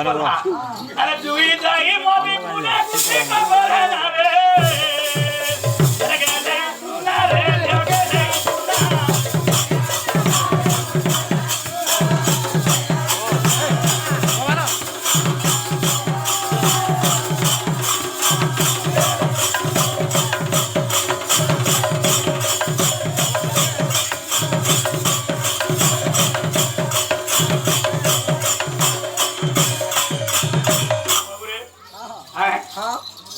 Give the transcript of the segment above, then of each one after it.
আরে তুই যাই মবি পুনে খুশি করে না রে গেলে না রে গেলে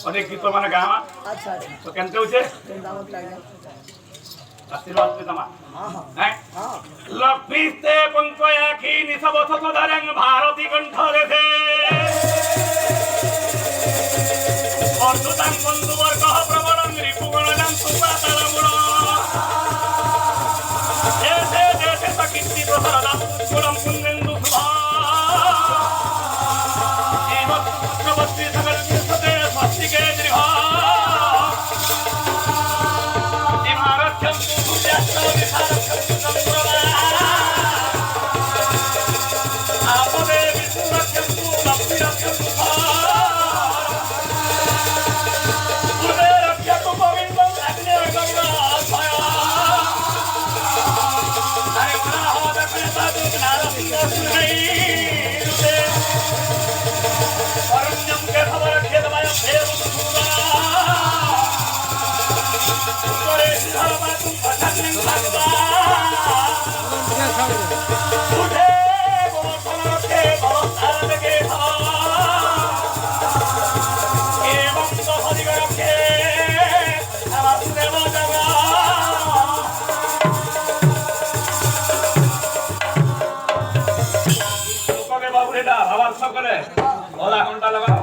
অনেক গীত মানে গাওয়া আচ্ছা আচ্ছা তো কেনতে হচ্ছে দামত লাগে আশীর্বাদ দিতামা হ্যাঁ হ্যাঁ লক্ষ্মীতে পঙ্কয়াখি নিসব সতধরং ভারতী কণ্ঠ রেখে অর্ধুতাং বন্ধুবর্গ প্রবণং রিপুগণং সুপাতালমূল দেশে দেশে সকীর্তি প্রসারদাম কুলম কুন্দেন্দু শুভা এই চক্রবর্তী সকল বিশ্বতে স্বস্তিকে দৃঢ় ইমারথ্যম সূর্যাস্ত বিশারথ্যম চন্দ্রমা আপদে বিষ্ণুরথ্যম লক্ষ্মীরথ্যম সুভা উদয়রথ্যম গোবিন্দং অগ্নির্গঙ্গা ভয়া হরে মনঃ দক্ষিণ সাধু নারসিংহ সুরৈ রূপে অরণ্যম কে খবর খেদময়ম দেব সুরা করে ধর্মাতু পছন্দিন ভাগবা উঠে গোবর্ধনকে ভবতারকে এবং হরিগণকে নমস্দেব জগা লোককে বাবুরেটা ভাবার সকলে গলা ঘন্টা লাগা